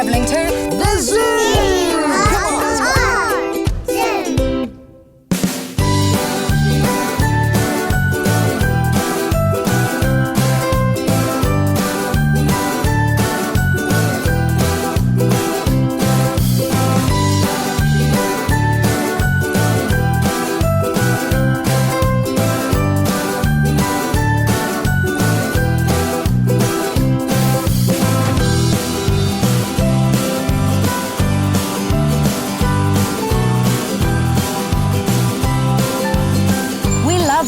travelling to the zoo! Come on, let's go!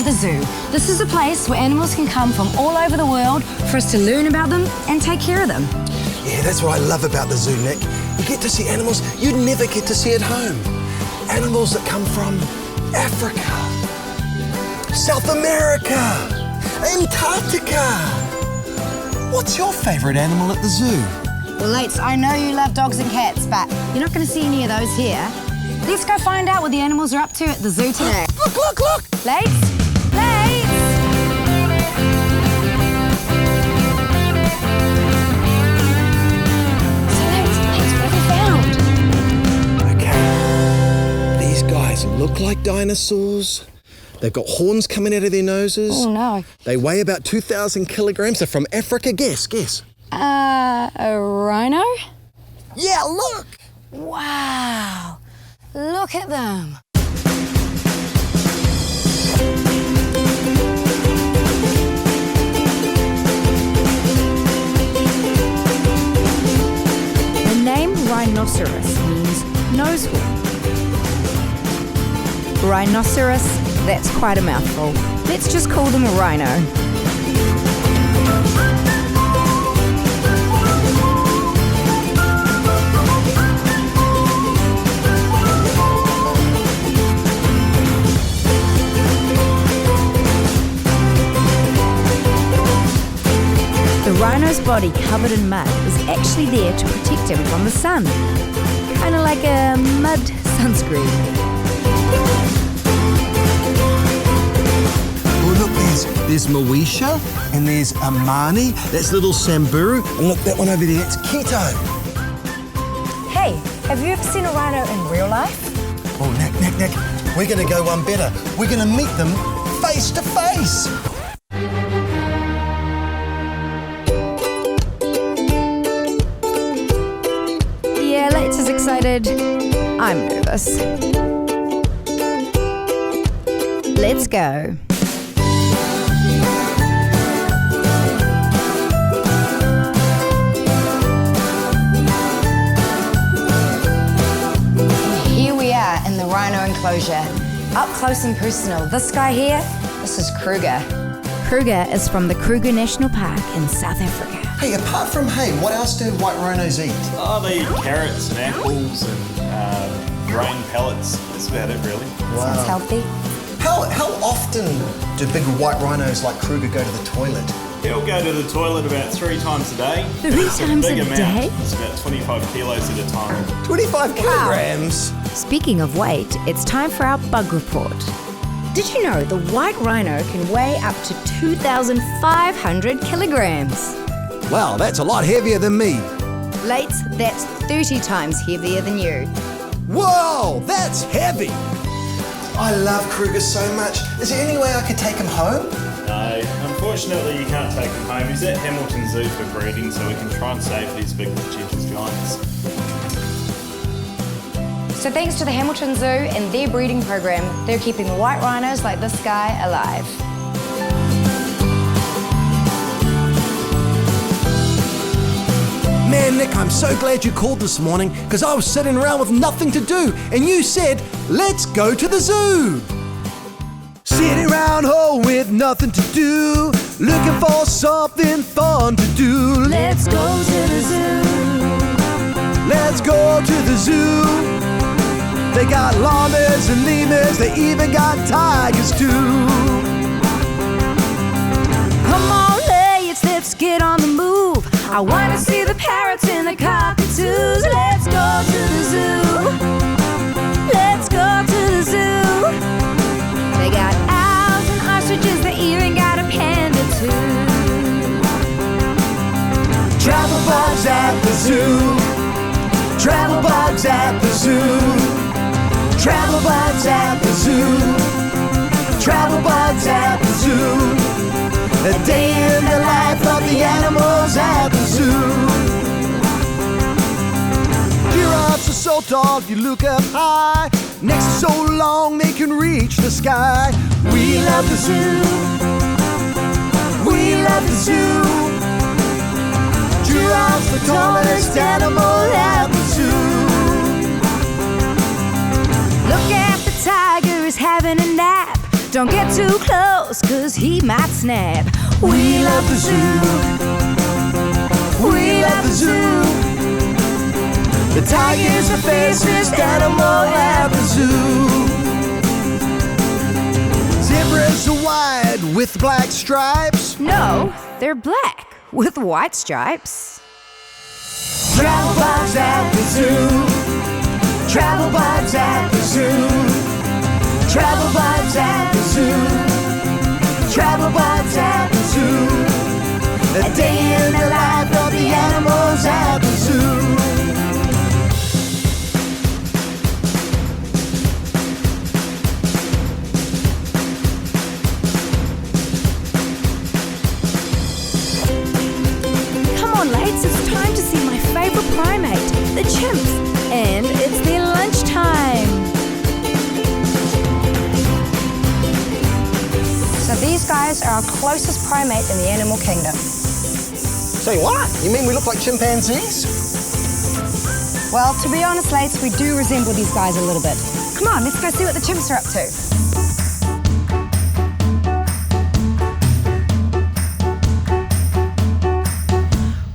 The zoo. This is a place where animals can come from all over the world for us to learn about them and take care of them. Yeah, that's what I love about the zoo, Nick. You get to see animals you'd never get to see at home. Animals that come from Africa, South America, Antarctica. What's your favourite animal at the zoo? Well, Lates, I know you love dogs and cats, but you're not going to see any of those here. Let's go find out what the animals are up to at the zoo today. Look, look, look! Lates! Lates! So Lates, what have we found? Okay, these guys look like dinosaurs. They've got horns coming out of their noses. Oh, no. They weigh about 2,000 kilograms. They're from Africa. Guess. A rhino? Yeah, look! Wow! Look at them. The name rhinoceros means nose hook. Rhinoceros, that's quite a mouthful. Let's just call them a rhino. The rhino's body covered in mud is actually there to protect him from the sun. Kind of like a mud sunscreen. Oh, look, there's Moesha, and there's Amani. That's little Samburu. And look, that one over there, it's Keto. Hey, have you ever seen a rhino in real life? Oh, Nick, we're going to go one better. We're going to meet them face to face. Yeah, Lex is excited. I'm nervous. Let's go. Here we are in the rhino enclosure. Up close and personal. This guy here, this is Kruger. Kruger is from the Kruger National Park in South Africa. Hey, apart from hay, what else do white rhinos eat? Oh, they eat carrots and apples and grain pellets. That's about it, really. Wow. Sounds healthy. How often do big white rhinos like Kruger go to the toilet? He'll go to the toilet about 3 times a day. 3 times Big a amount. day? It's about 25 kilos at a time. 25 kilograms? Speaking of weight, it's time for our bug report. Did you know the white rhino can weigh up to 2,500 kilograms? Wow, that's a lot heavier than me. Lates, that's 30 times heavier than you. Whoa, that's heavy. I love Kruger so much. Is there any way I could take him home? No, unfortunately you can't take him home. He's at Hamilton Zoo for breeding, so we can try and save these big gentle giants. So thanks to the Hamilton Zoo and their breeding program, they're keeping white rhinos like this guy alive. Man, Nick, I'm so glad you called this morning because I was sitting around with nothing to do and you said, let's go to the zoo. Sitting around home with nothing to do, looking for something fun to do. Let's go to the zoo. Let's go to the zoo. They got llamas and lemurs, they even got tigers too. Come on, let's get on the move. I want to see the parrots and the cockatoos. Let's go to the zoo. Let's go to the zoo. They got owls and ostriches, they even got a panda too. Travel bugs at the zoo. Travel bugs at the zoo. Travel bugs at the zoo. Travel bugs at the zoo. A day in the life of the animals at the zoo. Giraffes are so tall if you look up high. Necks are so long they can reach the sky. We love the zoo. We love the zoo. Giraffes the tallest animal at the zoo. Look at the tiger, he's having a nap. Don't get too close, cause he might snap. We love the zoo. We love the zoo. The tiger's the fastest animal at the zoo. Zebras are white with black stripes. No, they're black with white stripes. Travel bugs at the zoo. Travel bugs at the zoo. Travel bugs at the zoo. Travel bugs at the zoo. A day in the life of the animals at the zoo. Come on, Lates, it's time to see my favorite primate, the chimps. And it's their lunchtime. So these guys are our closest primate in the animal kingdom. Say what? You mean we look like chimpanzees? Well, to be honest, Lates, we do resemble these guys a little bit. Come on, let's go see what the chimps are up to.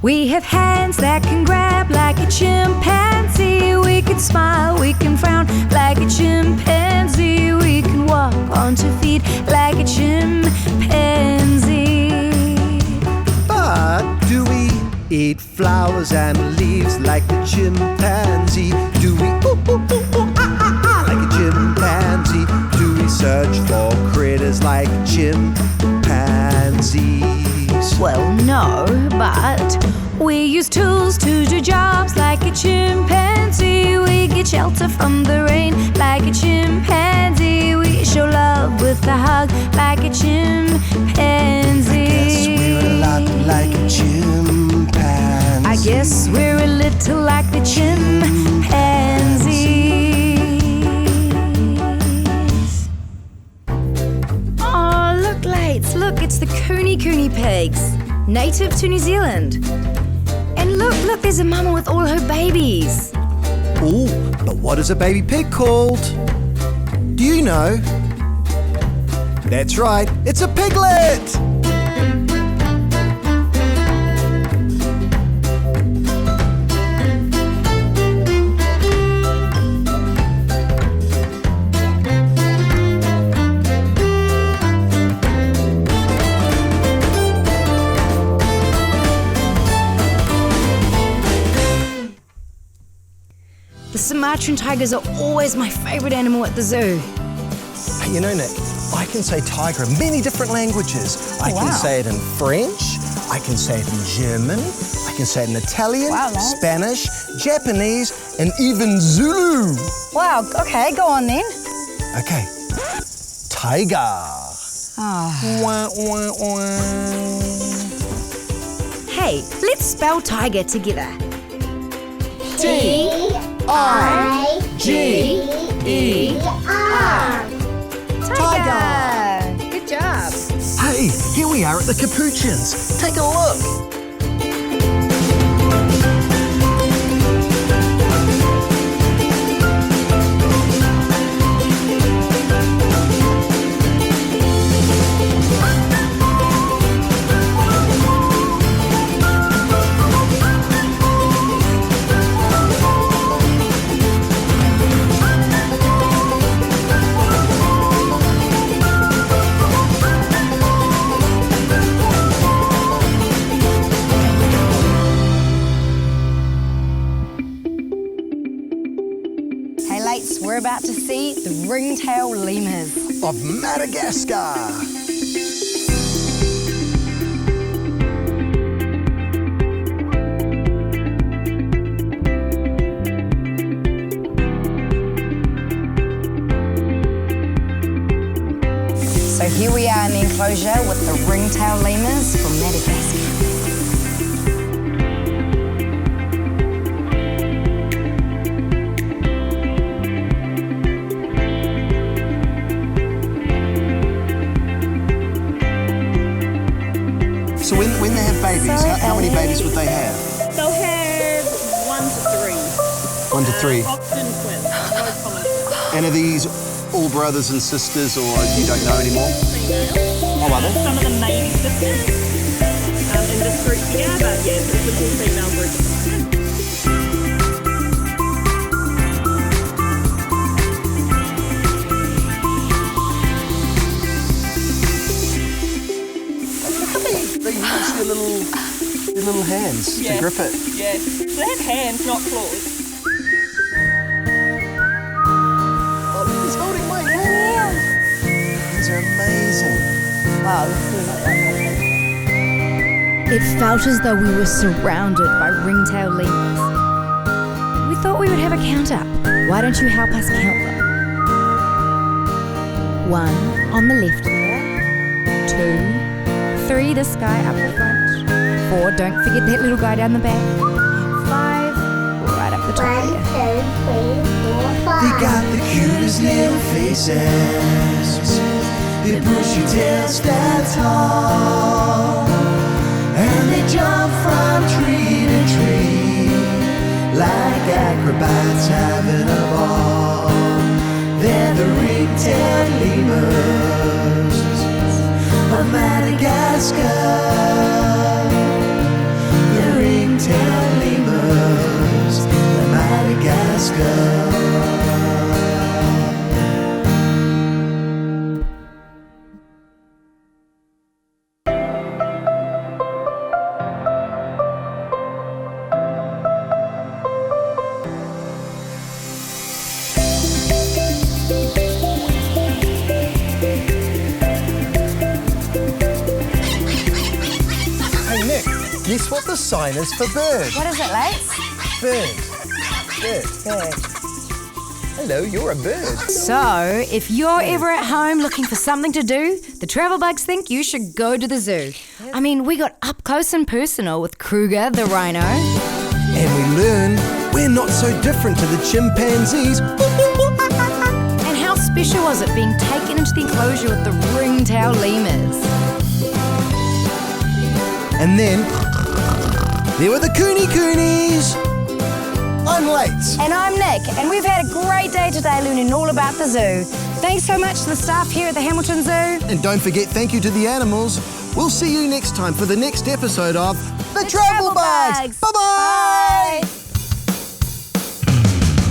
We have hands that can grab like a chimpanzee. We can smile, we can frown like a chimpanzee. We can walk on 2 feet like a chimpanzee. But do we eat flowers and leaves like a chimpanzee? Do we ooh, ooh, ooh, ooh, ah, ah, ah, like a chimpanzee? Do we search for critters like chimpanzees? Well, no, but we use tools to do jobs like a chimpanzee. We get shelter from the rain like a chimpanzee. We show love with a hug like a chimpanzee. Guess we're a lot like a chimpanzee. I guess we're a little like the chimpanzees. Oh, look, Lates, look, it's the Cooney pigs, native to New Zealand. And look, there's a mama with all her babies. Ooh, but what is a baby pig called? Do you know? That's right, it's a piglet! The Sumatran tigers are always my favorite animal at the zoo. Hey, you know, Nick, I can say tiger in many different languages. I can say it in French, I can say it in German, I can say it in Italian, Spanish, Japanese, and even Zulu. Wow, okay, go on then. Okay, tiger. Oh. Wah, wah, wah. Hey, let's spell tiger together. T-I-G-E-R. Tiger! Good job. Hey, here we are at the Capuchins. Take a look. We're about to see the ringtail lemurs of Madagascar. here with the ringtail lemurs from Madagascar. So when they have babies, how many babies would they have? They'll have 1 to 3. 1 to 3. Often twins, most common. And are these all brothers and sisters, or you don't know anymore? Female. Oh, are they? Some of them may be sisters in this group here, but yeah, it's a simple female group. They use their little hands to grip it. Yeah, so they have hands, not claws. Oh, look, he's holding my hand. These are amazing. Wow, this is... It felt as though we were surrounded by ringtail lemurs. We thought we would have a count up. Why don't you help us count them? 1 on the left here, 2, 3 this guy up the front, 4 don't forget that little guy down the back, and 5 right up the top here. 1, 2, 3, 4, 5. They got the cutest little faces. Their bushy tails stand tall, and they jump from tree to tree like acrobats having a ball. They're the ringtail lemurs of Madagascar. The ringtail lemurs of Madagascar. Hey, Nick, guess what the sign is for bird? What is it, Lates? Bird. Bird. Hello, you're a bird. So, if you're ever at home looking for something to do, the travel bugs think you should go to the zoo. I mean, we got up close and personal with Kruger the rhino. And we learn we're not so different to the chimpanzees. And how special was it being taken into the enclosure with the ringtail lemurs? And then there were the coonies. I'm Late. And I'm Nick, and we've had a great day today learning all about the zoo. Thanks so much to the staff here at the Hamilton Zoo. And don't forget, thank you to the animals. We'll see you next time for the next episode of The Travel Bugs. Bye-bye.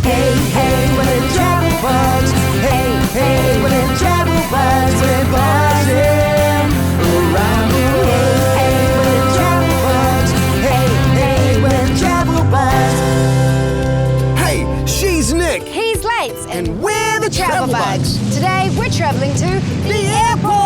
Hey, hey, we're the travel bugs. Hey, hey, we're the travel bugs. We're buzzing around the world. Hey, we're the travel bugs. Hey, hey, we're the travel bugs. Hey, she's Nick. He's Lates, And we're the Travel Bugs. Today we're travelling to the airport.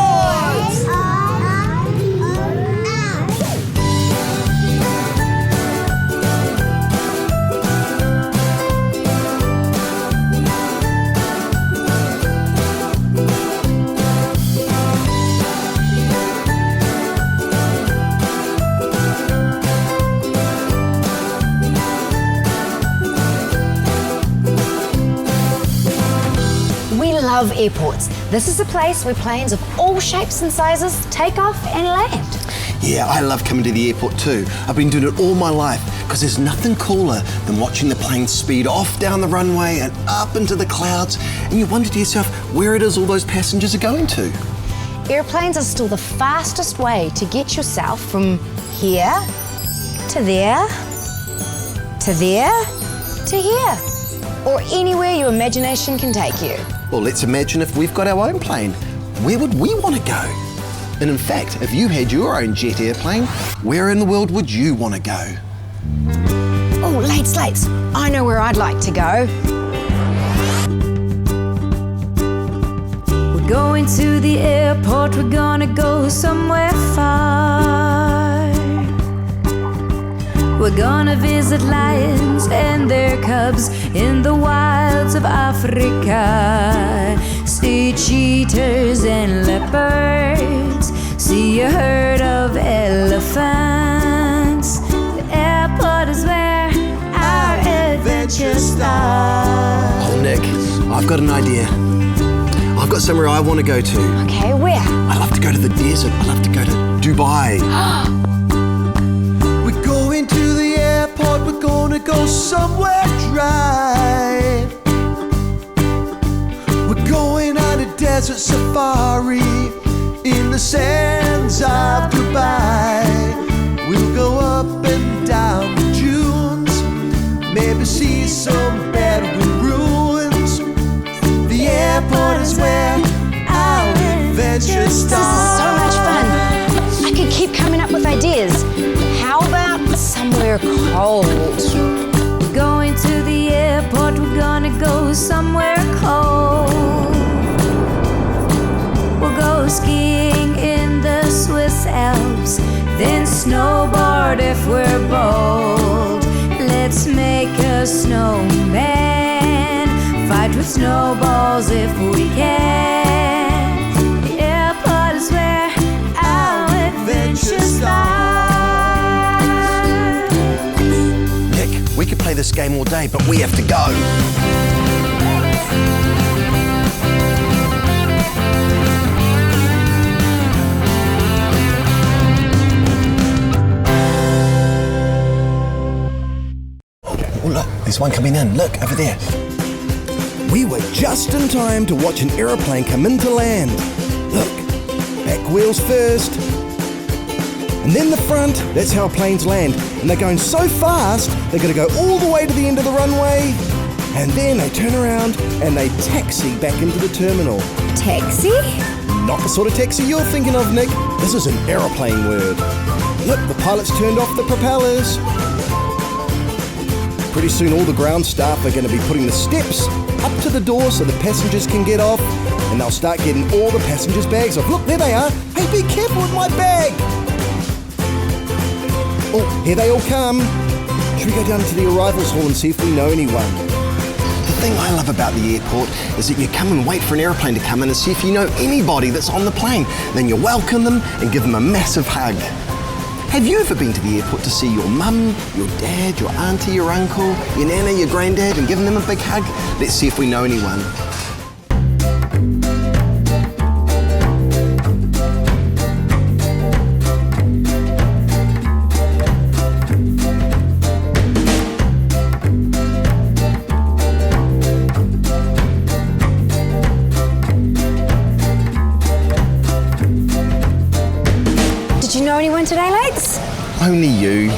We love airports. This is a place where planes of all shapes and sizes take off and land. Yeah, I love coming to the airport too. I've been doing it all my life because there's nothing cooler than watching the plane speed off down the runway and up into the clouds, and you wonder to yourself where it is all those passengers are going to. Airplanes are still the fastest way to get yourself from here to there to there to here, or anywhere your imagination can take you. Well, let's imagine if we've got our own plane. Where would we want to go? And in fact, if you had your own jet airplane, where in the world would you want to go? Oh, Lates, I know where I'd like to go. We're going to the airport, we're gonna go somewhere far. We're gonna visit lions and their cubs in the wilds of Africa. See cheetahs and leopards, see a herd of elephants. The airport is where our adventure starts. Oh, Nick, I've got an idea. I've got somewhere I want to go to. Okay, where? I love to go to the desert. I love to go to Dubai. We're going to the airport, we're gonna go somewhere dry. We're going on a desert safari in the sands of Dubai. We'll go up and down the dunes, maybe see some Bedouin ruins. The airport is where our adventure starts. This is so much fun. I could keep coming up with ideas. How about somewhere cold? We're going to the airport, we're gonna go somewhere cold. We'll go skiing in the Swiss Alps, then snowboard if we're bold. Let's make a snowman, fight with snowballs if we can. The airport is where our adventure starts. Nick, we could play this game all day, but we have to go. Oh, look, there's one coming in. Look, over there. We were just in time to watch an aeroplane come into land. Look, back wheels first, and then the front. That's how planes land. And they're going so fast, they're going to go all the way to the end of the runway, and then they turn around and they taxi back into the terminal. Taxi? Not the sort of taxi you're thinking of, Nick. This is an aeroplane word. Look, the pilots turned off the propellers. Pretty soon all the ground staff are going to be putting the steps up to the door so the passengers can get off, and they'll start getting all the passengers' bags off. Look, there they are. Hey, be careful with my bag. Oh, here they all come. Should we go down to the arrivals hall and see if we know anyone? The thing I love about the airport is that you come and wait for an airplane to come in and see if you know anybody that's on the plane. Then you welcome them and give them a massive hug. Have you ever been to the airport to see your mum, your dad, your auntie, your uncle, your nana, your granddad, and given them a big hug? Let's see if we know anyone. Did you know anyone today, Lex? Only you.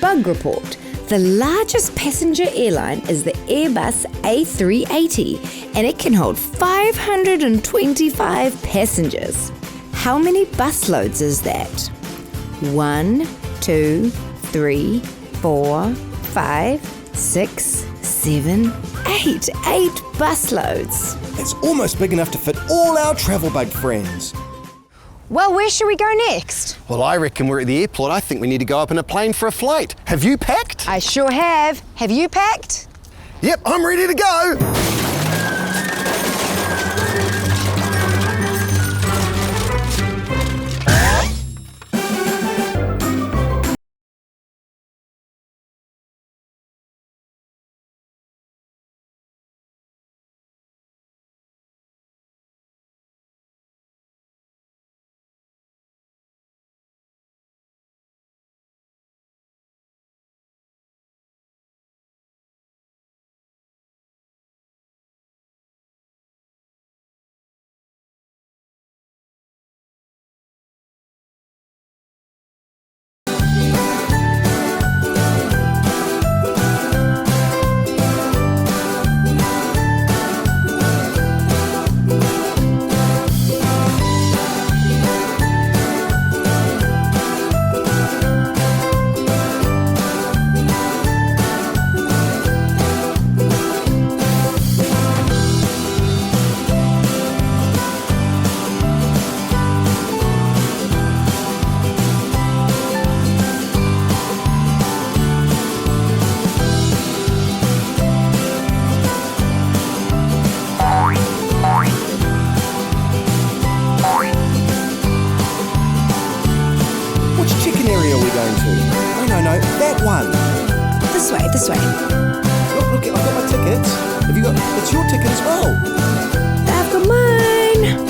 Bug report. The largest passenger airline is the Airbus A380, and it can hold 525 passengers. How many bus loads is that? 1, 2, 3, 4, 5, 6, 7, 8. 8 bus loads. It's almost big enough to fit all our travel bug friends. Well, where should we go next? Well, I reckon we're at the airport. I think we need to go up in a plane for a flight. Have you packed? I sure have. Have you packed? Yep, I'm ready to go. got one. This way, this way. Look, I've got my tickets. Have you got? It's your ticket as well. I've got mine.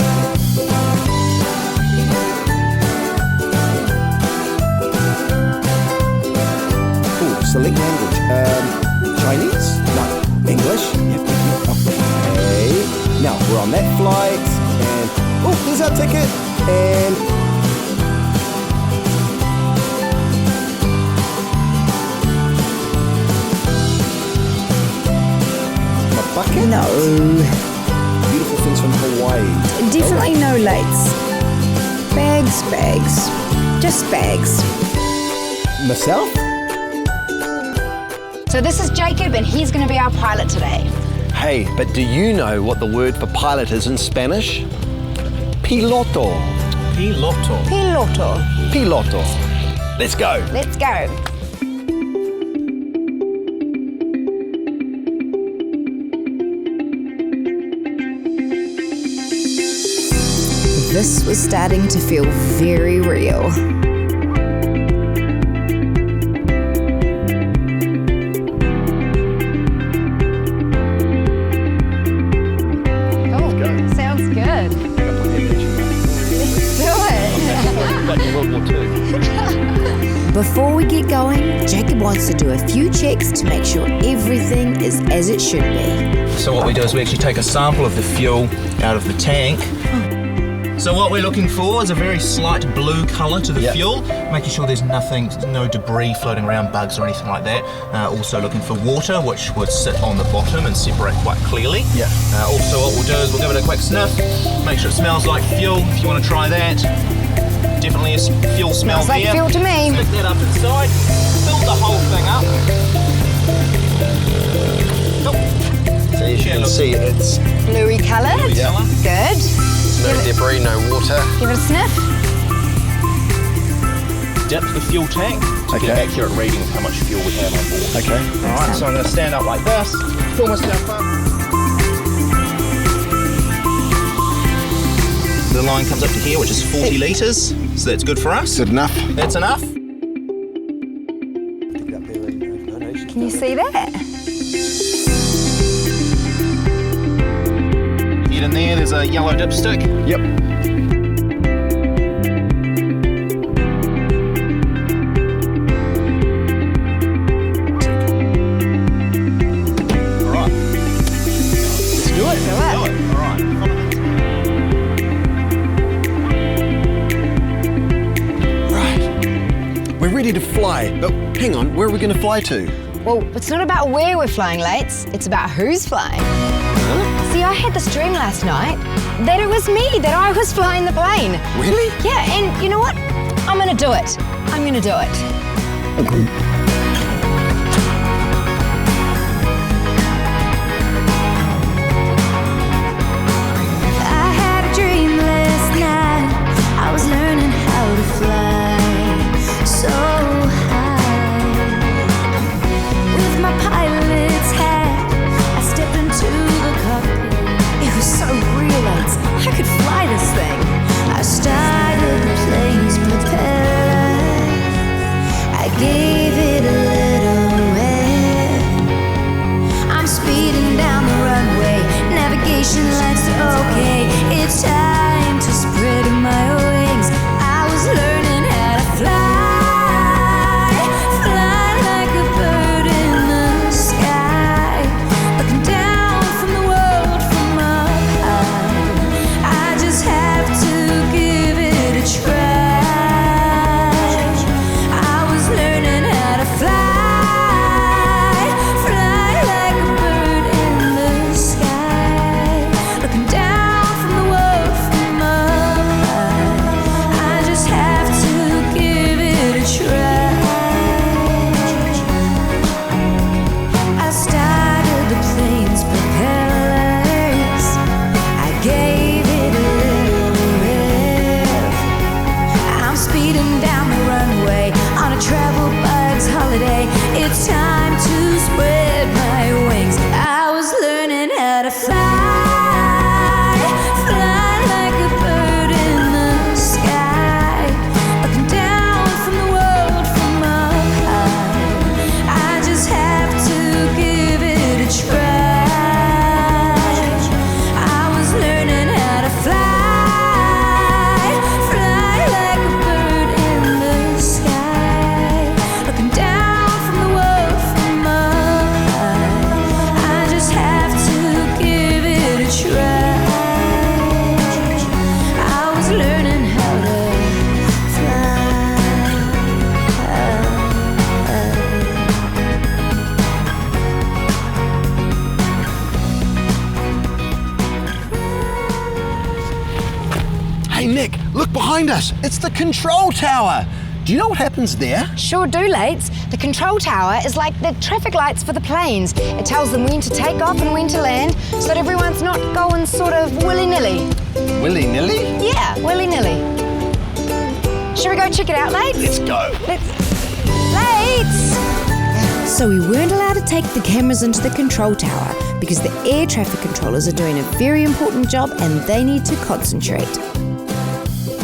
Oh, select language. Chinese? No. English? Yep. Okay. Now, we're on that flight, and... Oh, there's our ticket, and... My bucket? No. Beautiful things from Hawaii. Definitely no lights. Bags. Just bags. Myself? So this is Jacob, and he's going to be our pilot today. Hey, but do you know what the word for pilot is in Spanish? Piloto. Piloto. Piloto. Piloto. Let's go. Let's go. This was starting to feel very real. Oh, sounds good. Let's do it. Like World War II. Before we get going, Jacob wants to do a few checks to make sure everything is as it should be. So what we do is we actually take a sample of the fuel out of the tank. So what we're looking for is a very slight blue colour to the fuel, making sure there's no debris floating around, bugs or anything like that. Also looking for water, which would sit on the bottom and separate quite clearly. Also what we'll do is we'll give it a quick sniff, make sure it smells like fuel, if you want to try that. Definitely a fuel smell Smells like there. fuel to me. Stick that up inside, fill the whole thing up. So as you can see, it's Bluey coloured. Good. no debris, no water. Give it a sniff. Dip the fuel tank to get an accurate reading of how much fuel we have on board. Okay. Alright, so I'm going to stand up like this, fill myself up. The line comes up to here, which is 40 litres, so that's good for us. Good enough. That's enough. Can you see that? Get in there, there's a yellow dipstick. Yep. Alright. Let's do it. Alright. Right. We're ready to fly, but hang on, where are we going to fly to? Well, it's not about where we're flying, Lates. It's about who's flying. See, I had this dream last night that it was me, that I was flying the plane. Really? Yeah, and you know what? I'm gonna do it. I'm gonna do it. I had a dream last night. I was learning how to fly so high. With my pilot's hat, I stepped into the cockpit. It was so real, I could fly this thing. I started the plane's propeller. I gave it behind us. It's the control tower. Do you know what happens there? Sure do, Lates. The control tower is like the traffic lights for the planes. It tells them when to take off and when to land so that everyone's not going sort of willy-nilly. Willy-nilly? Yeah, willy-nilly. Should we go check it out, Lates? Let's go. Lates! So we weren't allowed to take the cameras into the control tower because the air traffic controllers are doing a very important job and they need to concentrate.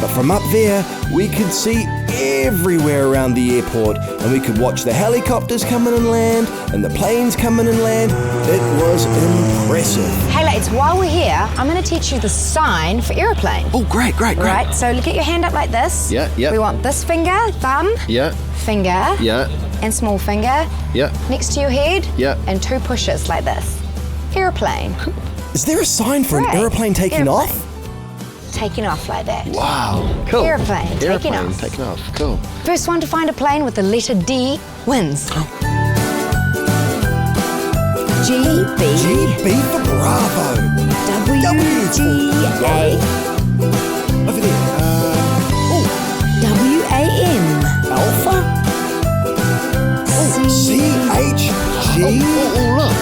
But from up there, we could see everywhere around the airport, and we could watch the helicopters come in and land, and the planes come in and land. It was impressive. Hey, Lates, while we're here, I'm going to teach you the sign for aeroplane. Oh, great. Right, so get your hand up like this. Yeah. We want this finger, thumb, Yeah, finger, yeah, and small finger yeah. next to your head, Yeah. and 2 pushes like this. Aeroplane. Is there a sign for an Right. aeroplane taking off? Taking off like that. Wow, cool. Airplane, taking off. Taking off, cool. First one to find a plane with the letter D wins. GB, GB for Bravo. WGA, Over there. WAM, Alpha? CHG? look.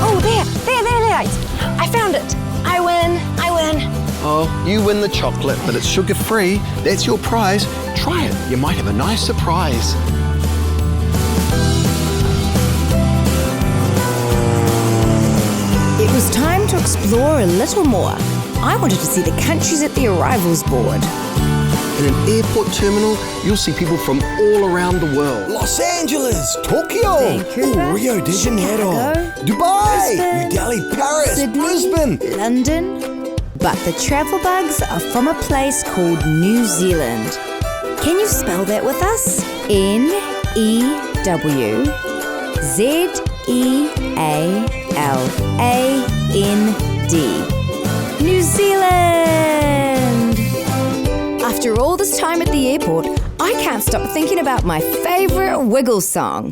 Oh, there, Lates. I found it. I win. Oh, you win the chocolate, but it's sugar-free. That's your prize. Try it. You might have a nice surprise. It was time to explore a little more. I wanted to see the countries at the arrivals board. In an airport terminal, you'll see people from all around the world. Los Angeles, Tokyo, Vancouver, Rio de Janeiro, Chicago, Dubai, Brisbane, New Delhi, Paris, Sydney, Brisbane. London. But the travel bugs are from a place called New Zealand. Can you spell that with us? NEWZEALAND. New Zealand! After all this time at the airport, I can't stop thinking about my favourite Wiggle song.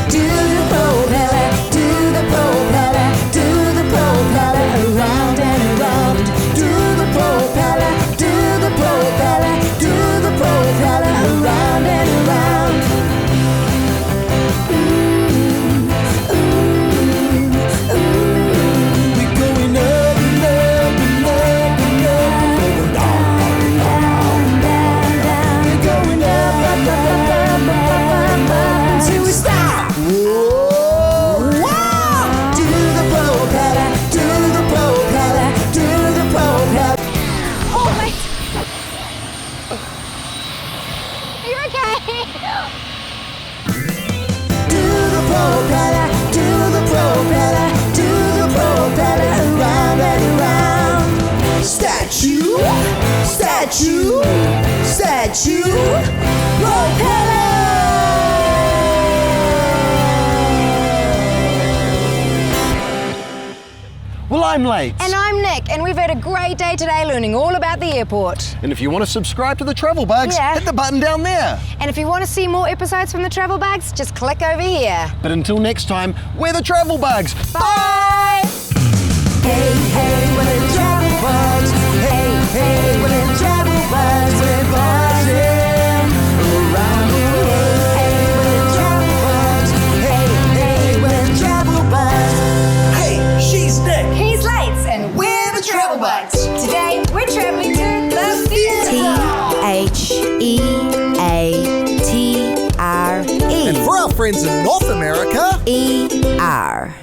Do the propeller, do the propeller, do the propeller, around and around. Do the propeller, do the propeller, do the propeller, around and around. We're going up and up and up and up and down, down. We're going up, up, up, up, up, up, up, until we stop. Whoa! Wow! Do the propeller, do the propeller, do the propeller. Oh, Lates. Are you okay? Do the propeller, do the propeller, do the propeller, around and around. Statue, statue, statue, Propeller! Well, I'm late. And I'm Nick, and we've had a great day today learning all about the airport. And if you want to subscribe to the Travel Bugs, Yeah. hit the button down there. And if you want to see more episodes from the Travel Bugs, just click over here. But until next time, we're the Travel Bugs. Bye! Hey, hey, we're the travel bugs. Hey, hey, we're the travel bugs. We're buzzing around the world. Hey, we're the travel bugs. Hey, hey, we're the travel bugs. Hey, she's Nick. He's Lates, and we're the Travel Bugs. Today, we're traveling to the theatre. THEATRE. And for our friends in North America, ER.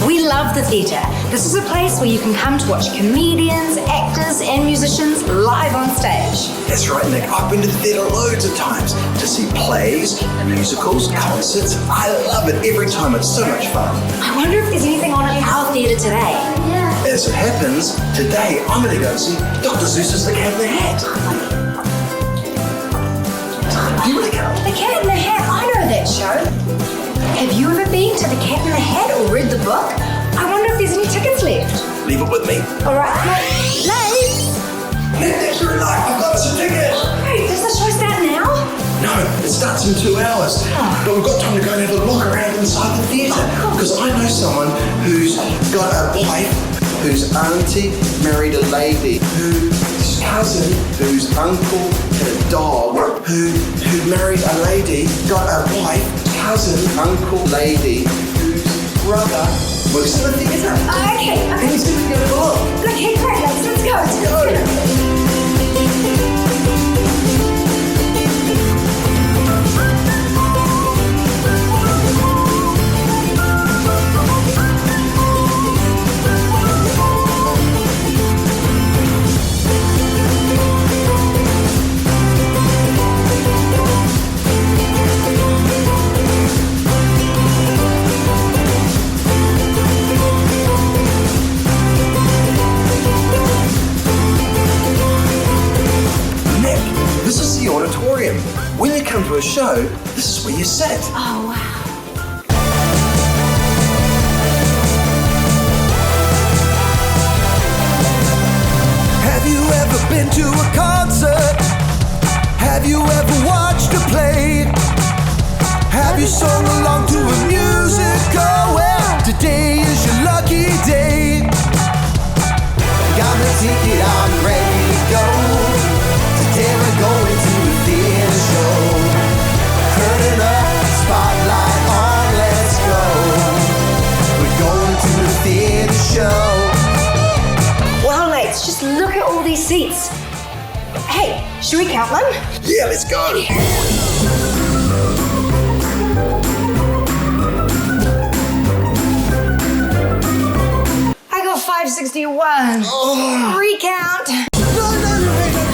We love the theatre, This is a place where you can come to watch comedians, actors, and musicians live on stage. That's right, Nick. I've been to the theatre loads of times to see plays, musicals, concerts. I love it every time. It's so much fun. I wonder if there's anything on at our theatre today. As it happens, today I'm going to go and see Dr. Seuss's The Cat in the Hat. Do you want to go? The Cat in the Hat, I know that show. Have you ever been to The Cat in the Hat or read the book? I wonder if there's any tickets left. Leave it with me. All right, Late. Nick, you're right. I've got us a ticket. Hey, does the show start now? No, it starts in 2 hours. But we've got time to go and have a look around inside the theatre. Because I know someone who's got a wife, whose auntie married a lady, whose cousin, whose uncle had a dog, who married a lady, got a wife, cousin, uncle, lady, whose brother works in the theatre. Okay. And he's going to go to look. Okay, great. Let's go. When you come to a show, this is where you sit. Oh, wow. Have you ever been to a concert? Have you ever watched a play? Have you sung along to a musical? Well, today is your lucky day. Got my ticket, I'm ready to go. Today we're going to a theater show. Curtain up, spotlight on, let's go. We're going to a theater show. Wow, Lates, just look at all these seats. Hey, should we count them? Yeah, let's go. I got 561. Oh. Recount. No,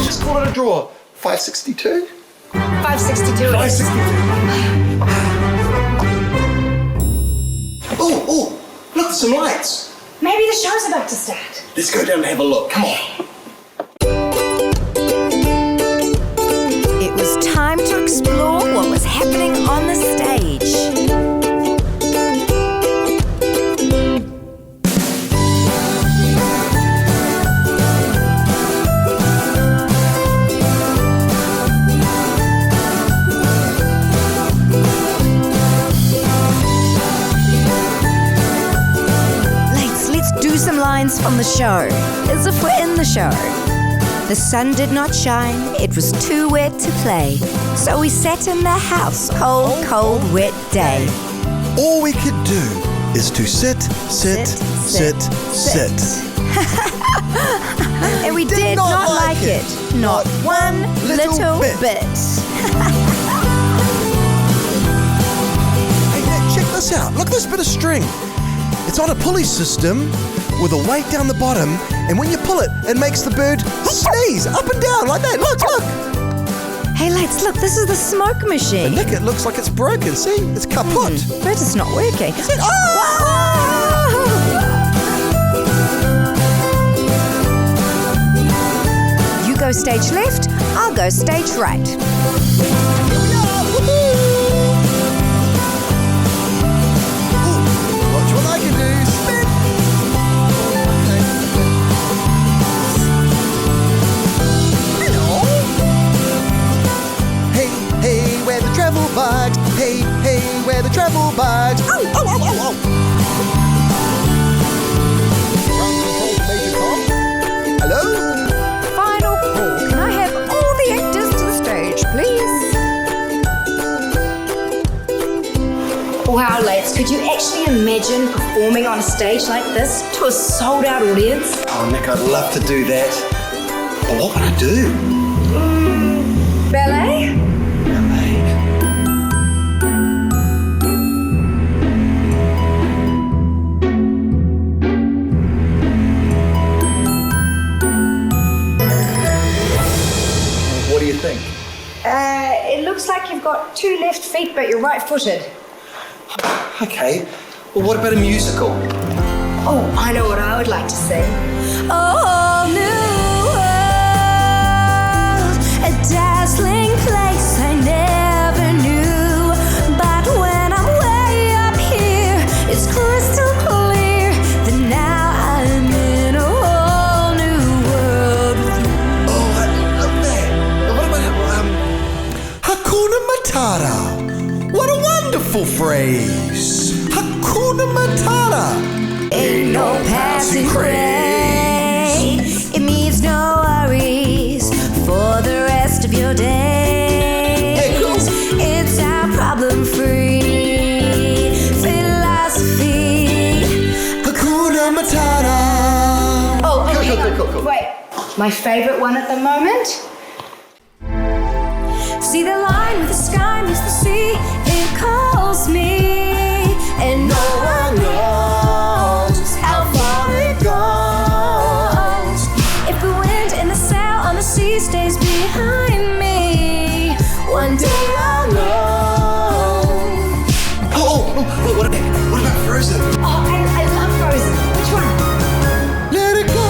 just call it a draw. 562? 562. 562. Oh, look, there's some lights. Maybe the show's about to start. Let's go down and have a look. Come on. It was time to explore what was happening on the stage. Lines from the show, as if we're in the show. The sun did not shine, it was too wet to play. So we sat in the house, cold, wet day. All we could do is to sit. And we did not like it. Not one little bit. Hey, Nick, check this out. Look at this bit of string. It's on a pulley system with a weight down the bottom, and when you pull it, it makes the bird sneeze up and down like that. Look. Hey, Lates, look, this is the smoke machine. But Nick, it looks like it's broken. See? It's kaput. But it's not working. Is it? Oh! You go stage left, I'll go stage right. Here we are. Woohoo! Ooh, watch what I can do. Spin. Hey, where the travel bugs? Hey, where the travel bugs? Ow, ow, ow, ow, ow. Ground control to Major Tom. Hello? Final call. Can I have all the actors to the stage, please? Wow, Lates, could you actually imagine performing on a stage like this to a sold-out audience? Oh, Nick, I'd love to do that. But what would I do? Ballet? you think? It looks like you've got 2 left feet, but you're right-footed. Okay. Well, what about a musical? Oh, I know what I would like to sing. Oh, new world, a dazzling place I never knew. But when I'm way up here, it's crystal clear that now I'm in a whole new world with you. Oh, I love that. What about Hakuna Matata? What a wonderful phrase. Hakuna Matata. Ain't no passing craze. It means no worries for the rest of your days. It's our problem-free philosophy. Hakuna Matata. Oh, cool. Wait. My favorite one at the moment? See the line with the sky meets the sea. It calls me, and no one knows how far it goes. If the wind and the sail on the sea stays behind me, one day I'll know. What about Frozen? Oh, I love Frozen. Which one? Let it go,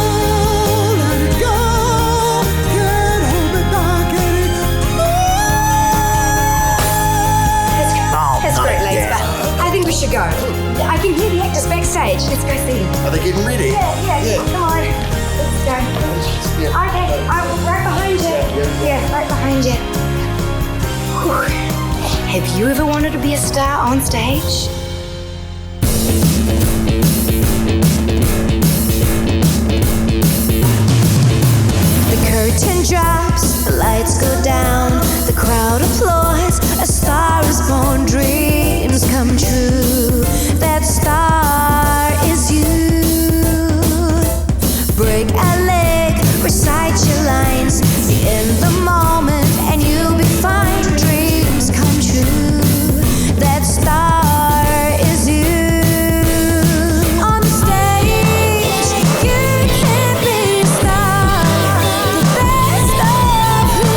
let it go. Can't hold it back anymore. That's great, ladies, but I think we should go. I can hear the actors backstage. Let's go see them. Are they getting ready? Yeah. Come on. Let's go. Yeah. Okay, I'm right behind you. Yeah, right behind you. Whew. Have you ever wanted to be a star on stage? The curtain drops, the lights go down, the crowd applauds, a star is born, dreams come true. That star is you. Break a leg, recite your lines, be in the moment and you'll be fine. Dreams come true. That star is you. On the stage, you can be a star. The best of who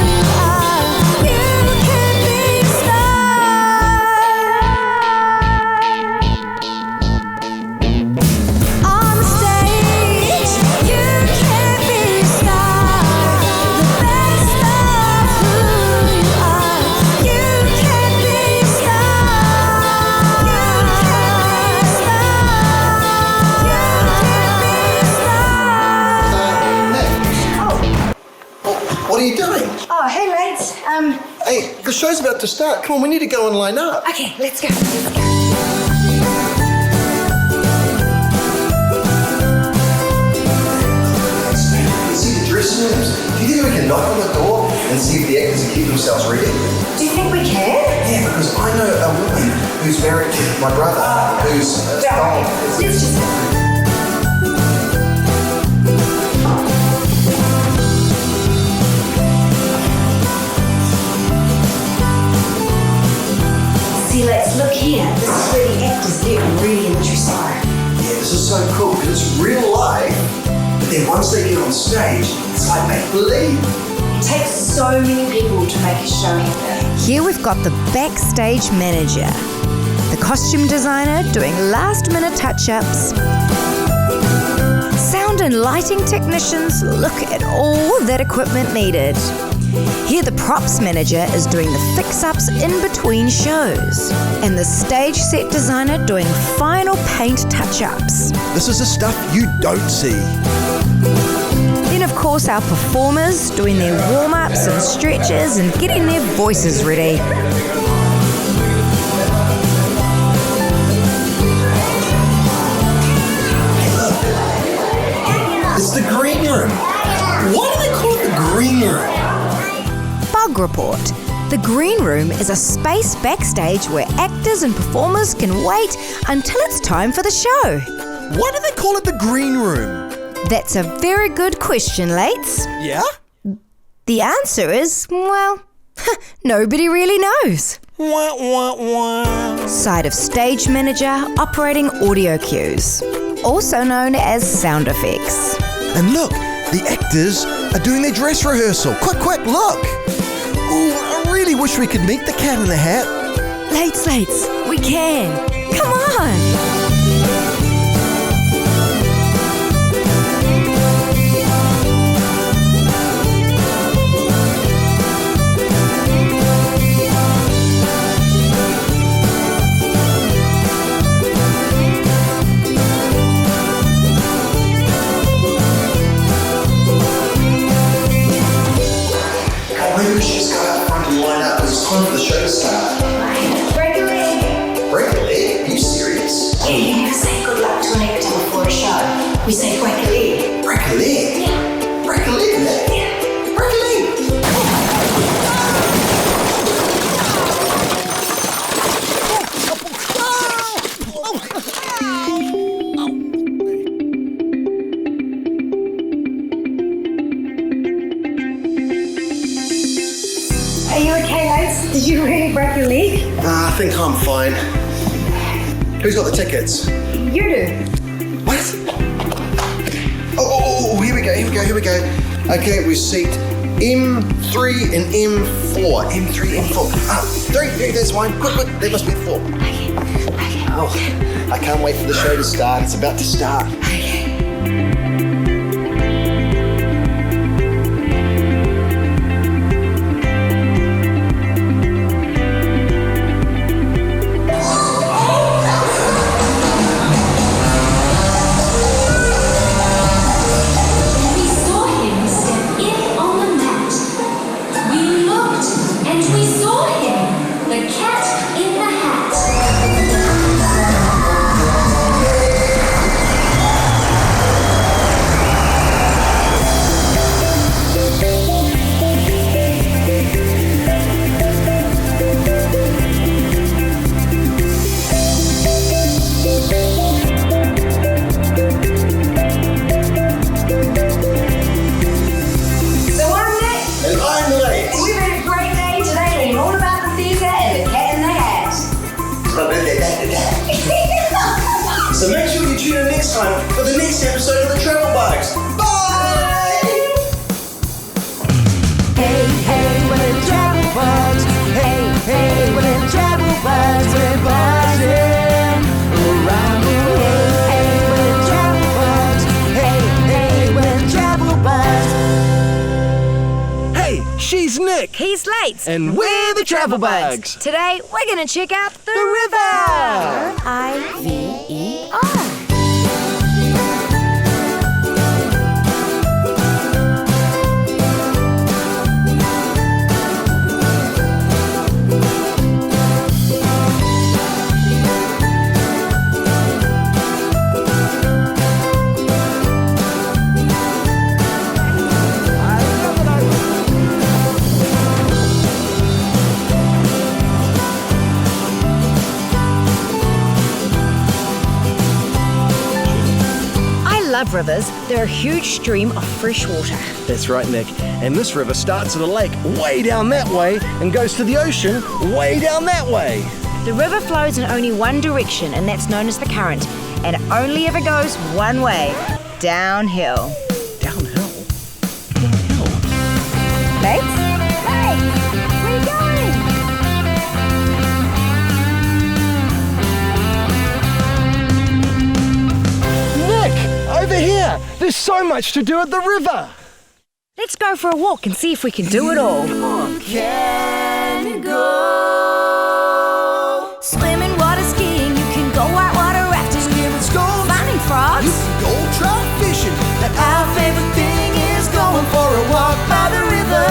you are. You can be a star. On the stage, you can be a star. The best of who you are. You can be a star. You What are you doing? Oh, hey, lads. Hey, the show's about to start. Come on, we need to go and line up. Okay, let's go. See the dressing rooms? Do you think we can knock on the door and see if the actors are keeping themselves ready? Do you think we can? Yeah, because I know a woman who's married to my brother, who's... Let's just... See, let's look here. This is where the actors get really interesting. Yeah, this is so cool because it's real life, but then once they get on stage, it's like make-believe. It takes so many people to make a show happen. Here we've got the backstage manager, the costume designer doing last-minute touch-ups, sound and lighting technicians look at all that equipment needed. Here the props manager is doing the fix-ups in between shows, and the stage set designer doing final paint touch-ups. This is the stuff you don't see. Then of course our performers doing their warm-ups and stretches and getting their voices ready. It's the green room. Why do they call it the green room? Bug Report. The Green Room is a space backstage where actors and performers can wait until it's time for the show. Why do they call it the green room? That's a very good question, Lates. Yeah? The answer is, well, nobody really knows. Wah, wah, wah. Side of stage manager operating audio cues, also known as sound effects. And look, the actors are doing their dress rehearsal. Quick, look. Ooh, I really wish we could meet the Cat in the Hat. Lates, we can. Come on. Maybe we should just go out front and line up. It's time for the show to start. Break a leg. Break a leg? Are you serious? Yeah, you never say good luck to an actor before a show. We say break a leg. Break a leg? Yeah. Break a leg, Nick? Yeah. Break a leg. Are you okay, Lates? Did you really break your leg? I think I'm fine. Who's got the tickets? You do. What? Oh, here we go. Okay, we seat M3 and M4. M3, M4. 3, that's fine. Quick, there must be 4. Okay. Oh, I can't wait for the show to start. It's about to start. So make sure you tune in next time for the next episode of the Travel Bugs. Bye! Hey, we're the travel bugs. Hey, we're the travel bugs. We're buzzing around the world. Hey, we're the travel bugs. Hey, we're the travel bugs. Hey, she's Nick. He's Lates. And we're the Travel Bugs. Today, we're going to check out the river. R-I-V-E-R. Love rivers. They're a huge stream of fresh water. That's right, Nick. And this river starts at a lake way down that way and goes to the ocean way down that way. The river flows in only one direction, and that's known as the current. And it only ever goes one way, downhill. Downhill? Lates? Hey, where are you going? Over here! There's so much to do at the river! Let's go for a walk and see if we can do it all. Come on, can you go? Swimming, water skiing, you can go whitewater rafting, Skimming stones, finding frogs. you can go trout fishing. And our favorite thing is going for a walk by the river.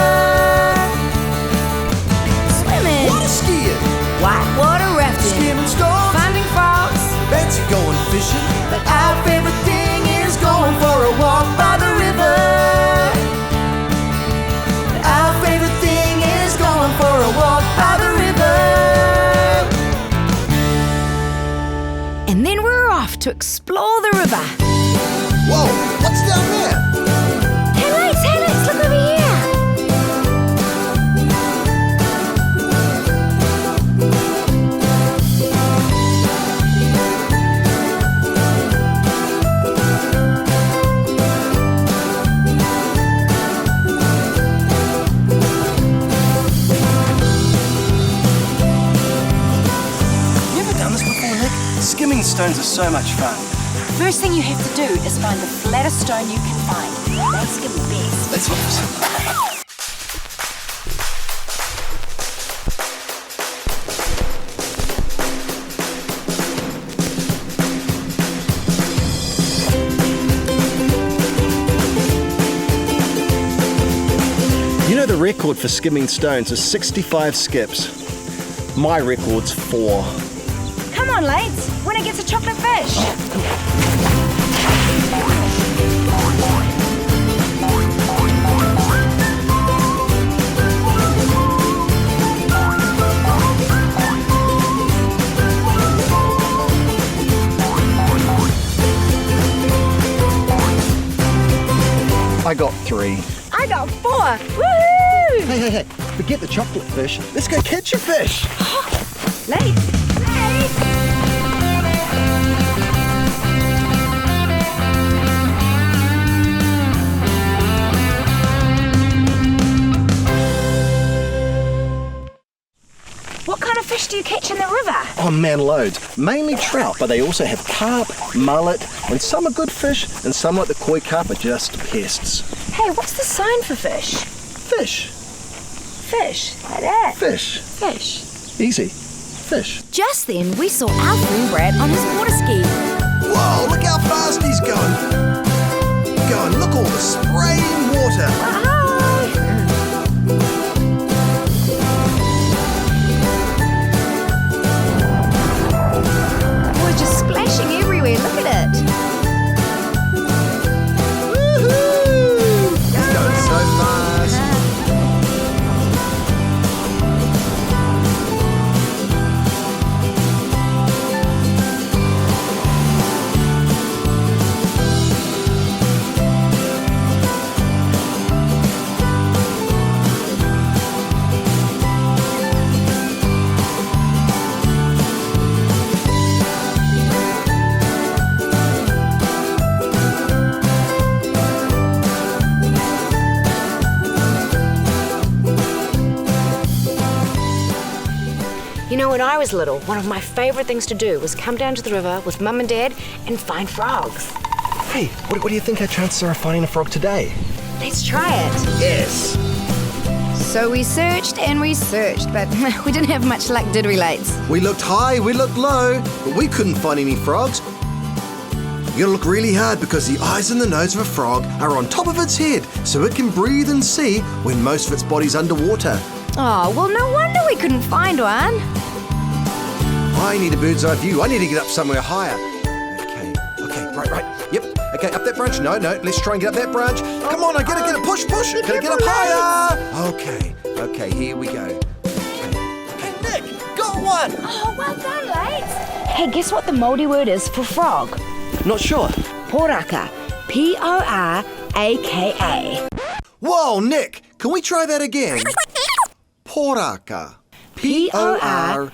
Swimming, Water skiing, whitewater rafting, skimming stones, finding frogs. fancy going fishing. But our favorite thing is going for a walk by the river. Our favorite thing is going for a walk by the river. And then we're off to explore the river. Whoa, what's down there? Hey, Lates, look over here. Skimming stones are so much fun. First thing you have to do is find the flattest stone you can find. They skim best. Let's look. You know the record for skimming stones is 65 skips. My record's 4. Come on, Lates. Winner gets a chocolate fish. I got 3. I got 4. Woohoo! Hey, forget the chocolate fish. Let's go catch a fish. Late. What kind of fish do you catch in the river? Oh man, loads. Mainly trout, but they also have carp, mullet, and some are good fish, and some like the koi carp are just pests. Hey, what's the sign for fish? Fish. Fish, like that. Fish. Fish. Easy. Fish. Just then, we saw our friend Brad on his water ski. Whoa, look how fast he's going. Look all the spraying water. We're just splashing everywhere, look at it. Woohoo! He's going so fast. You know, when I was little, one of my favourite things to do was come down to the river with Mum and Dad and find frogs. Hey, what do you think our chances are of finding a frog today? Let's try it. Yes. So we searched and we searched, but we didn't have much luck, did we, Lates? We looked high, we looked low, but we couldn't find any frogs. You gotta look really hard because the eyes and the nose of a frog are on top of its head, so it can breathe and see when most of its body's underwater. Oh, well, no wonder we couldn't find one. I need a bird's eye view. I need to get up somewhere higher. Okay, right. Yep. Okay, up that branch. No, let's try and get up that branch. Come on, I gotta get it. Push. Gotta get up higher. Okay, here we go. Okay, Nick, got one. Oh, well done, Lates. Hey, guess what the Māori word is for frog? Not sure. Poraka. P-O-R-A-K-A. Whoa, Nick, can we try that again? Poraka. P-O-R-A-K-A.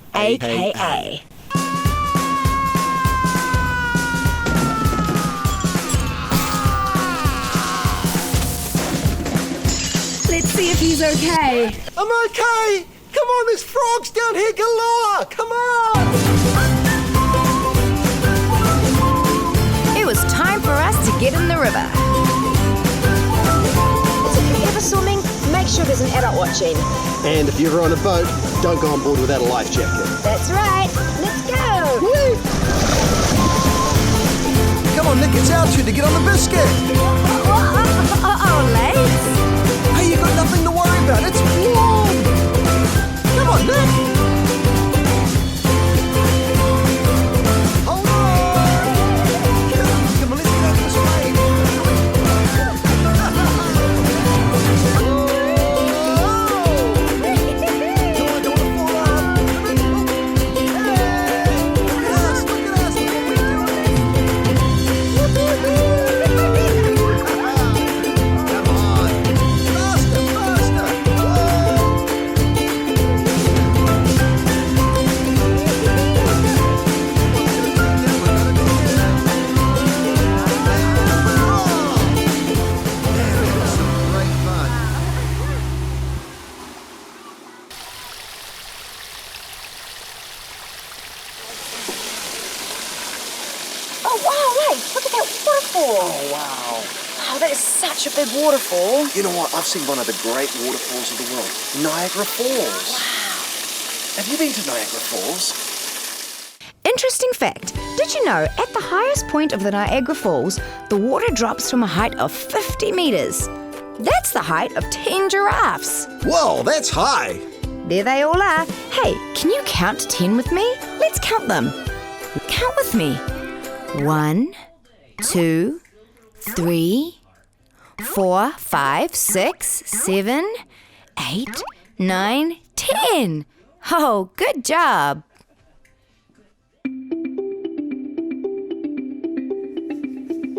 Let's see if he's okay. I'm okay. Come on, there's frogs down here galore. Come on. It was time for us to get in the river. So if you're ever swimming, make sure there's an adult watching. And if you're on a boat, don't go on board without a life jacket. That's right. Let's go. Woo! Come on, Nick, it's our turn to get on the biscuit. Oh, Lates. Hey, you got nothing to worry about. It's warm. Come on, Nick. Hold on. Come on, let's get out this way. Look at that waterfall. Oh, wow. Oh, that is such a big waterfall. You know what? I've seen one of the great waterfalls of the world, Niagara Falls. Wow. Have you been to Niagara Falls? Interesting fact, did you know at the highest point of the Niagara Falls, the water drops from a height of 50 metres? That's the height of 10 giraffes. Whoa, that's high. There they all are. Hey, can you count to 10 with me? Let's count them. Count with me. 1, 2, 3, 4, 5, 6, 7, 8, 9, 10. Oh, good job.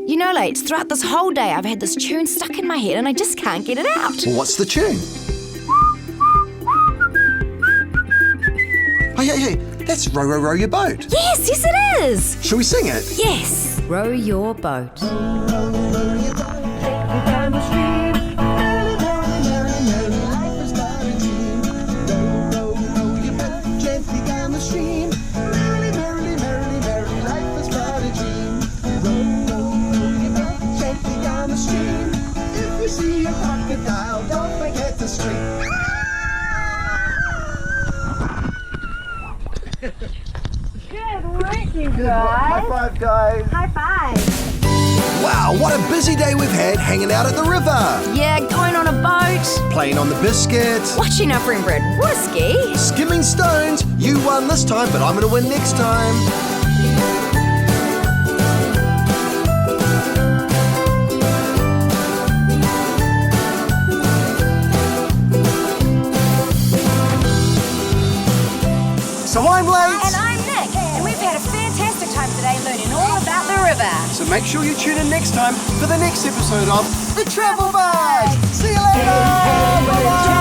You know, Lates, throughout this whole day I've had this tune stuck in my head and I just can't get it out. Well, what's the tune? Oh, hey, that's Row, Row, Row Your Boat. Yes, it is. Shall we sing it? Yes. Row your boat. High five, guys. High five. Wow, what a busy day we've had hanging out at the river. Yeah, going on a boat. Playing on the biscuit. Watching our friend Brad Whiskey. Skimming stones. You won this time, but I'm going to win next time. So I'm Late. And I'm Nick. And we've had a fantastic time today learning all about the river. So make sure you tune in next time for the next episode of The Travel Bug. See you later. Bye-bye.